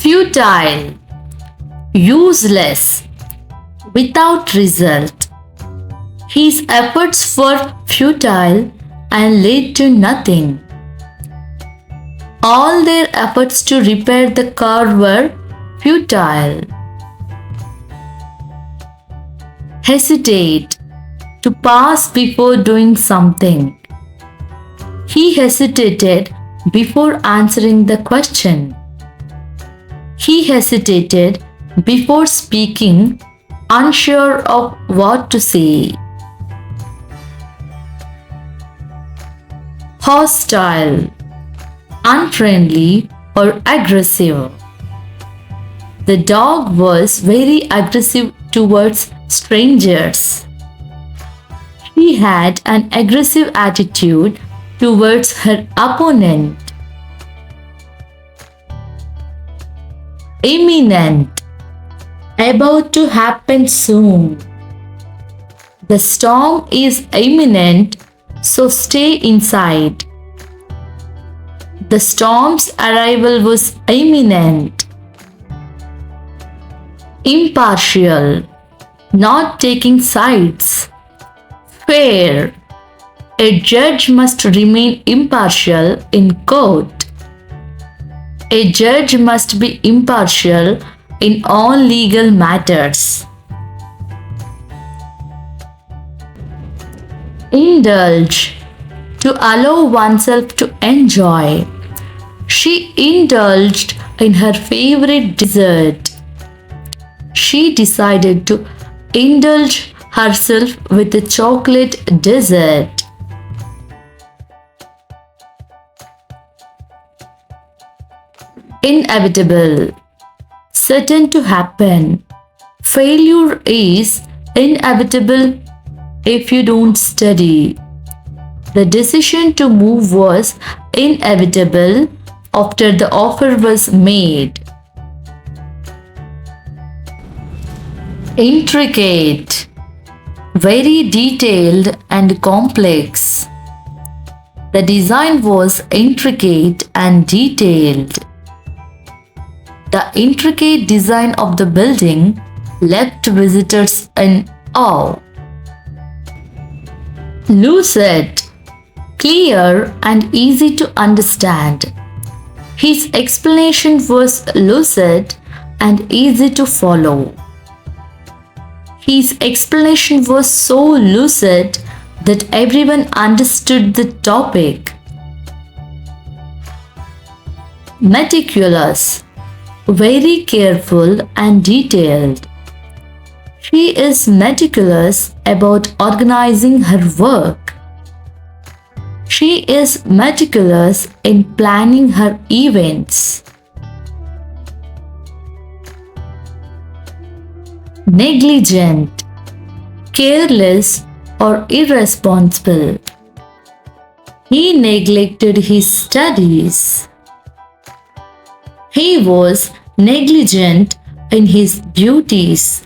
Futile, useless, without result. His efforts were futile and led to nothing. All their efforts to repair the car were futile. Hesitate, to pass before doing something. He hesitated before answering the question. He hesitated before speaking, unsure of what to say. Hostile, unfriendly or aggressive. The dog was very aggressive towards strangers. She had an aggressive attitude towards her opponent. Imminent, about to happen soon. The storm is imminent, so stay inside. The storm's arrival was imminent. Impartial, not taking sides. Fair, a judge must remain impartial in court. A judge must be impartial in all legal matters. Indulge, to allow oneself to enjoy. She indulged in her favorite dessert. She decided to indulge herself with a chocolate dessert. Inevitable, certain to happen. Failure is inevitable if you don't study. The decision to move was inevitable after the offer was made. Intricate, very detailed and complex. The design was intricate and detailed. The intricate design of the building left visitors in awe. Lucid, clear and easy to understand. His explanation was lucid and easy to follow. His explanation was so lucid that everyone understood the topic. Meticulous, very careful and detailed. She is meticulous about organizing her work. She is meticulous in planning her events. Negligent, careless or irresponsible. He neglected his studies. He was negligent in his duties.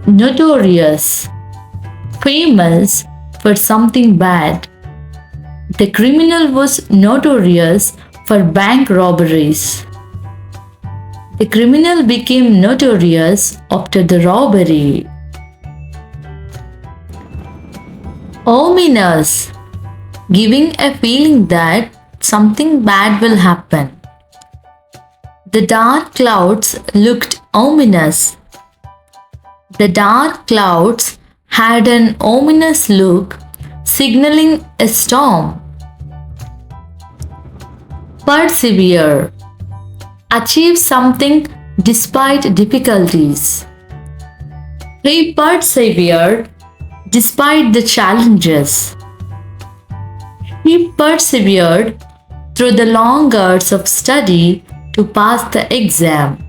Notorious, famous for something bad. The criminal was notorious for bank robberies. The criminal became notorious after the robbery. Ominous, giving a feeling that something bad will happen. The dark clouds looked ominous. The dark clouds had an ominous look, signaling a storm. Persevere, achieve something despite difficulties. He persevered despite the challenges. He persevered through the long hours of study to pass the exam.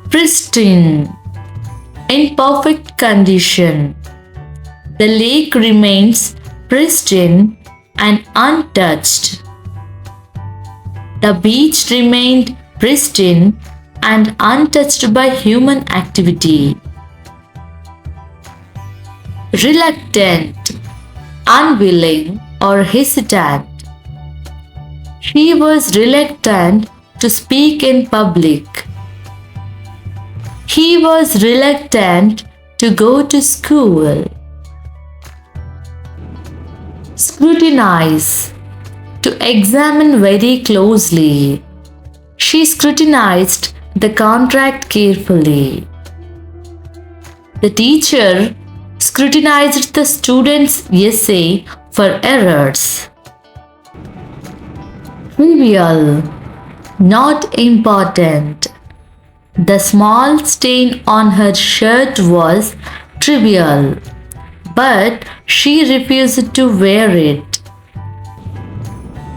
Pristine, in perfect condition. The lake remains pristine and untouched. The beach remained pristine and untouched by human activity. Reluctant, unwilling or hesitant. She was reluctant to speak in public. He was reluctant to go to school. Scrutinize. To examine very closely. She scrutinized the contract carefully. The teacher scrutinized the student's essay for errors. Trivial. Not important. The small stain on her shirt was trivial, but she refused to wear it.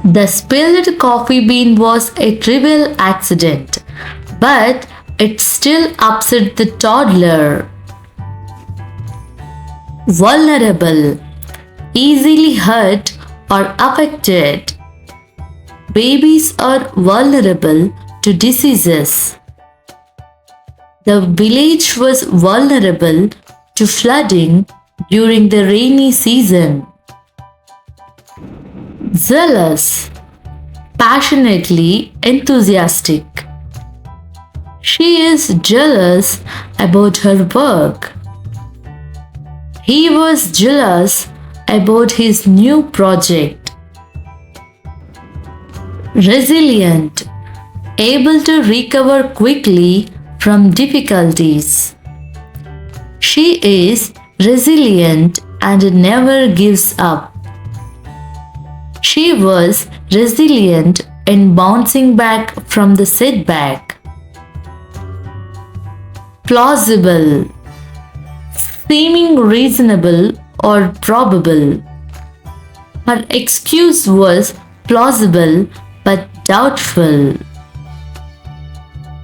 The spilled coffee bean was a trivial accident, but it still upset the toddler. Vulnerable, easily hurt or affected. Babies are vulnerable to diseases. The village was vulnerable to flooding during the rainy season. Zealous, passionately enthusiastic. She is jealous about her work. He was jealous about his new project. Resilient, able to recover quickly from difficulties. She is resilient and never gives up. She was resilient in bouncing back from the setback. Plausible, seeming reasonable or probable. Her excuse was plausible but doubtful.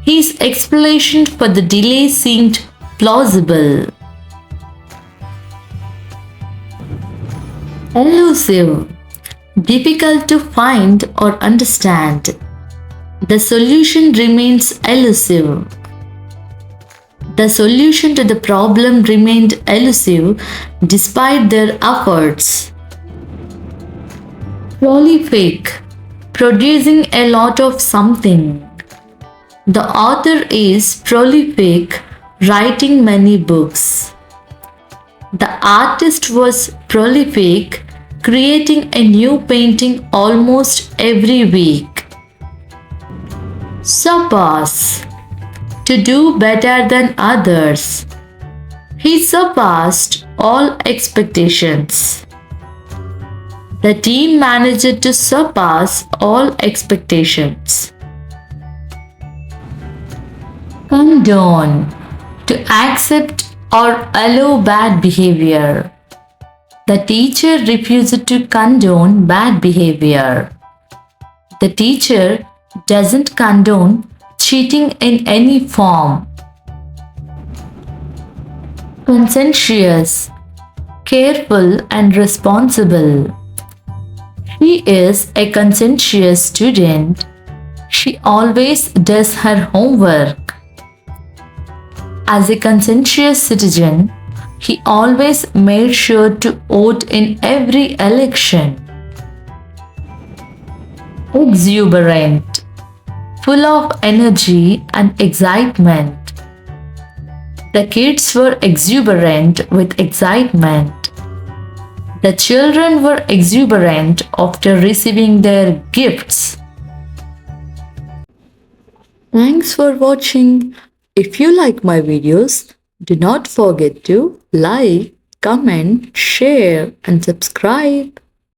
His explanation for the delay seemed plausible. Elusive, difficult to find or understand. The solution remains elusive. The solution to the problem remained elusive despite their efforts. Prolific, producing a lot of something. The author is prolific, writing many books. The artist was prolific, creating a new painting almost every week. Surpass, to do better than others. He surpassed all expectations. The team managed to surpass all expectations. Condone, to accept or allow bad behavior. The teacher refused to condone bad behavior. The teacher doesn't condone cheating in any form. Conscientious, careful and responsible. She is a conscientious student. She always does her homework. As a conscientious citizen, he always made sure to vote in every election. Exuberant, full of energy and excitement. The kids were exuberant with excitement. The children were exuberant after receiving their gifts. Thanks for watching. If you like my videos, do not forget to like, comment, share and subscribe.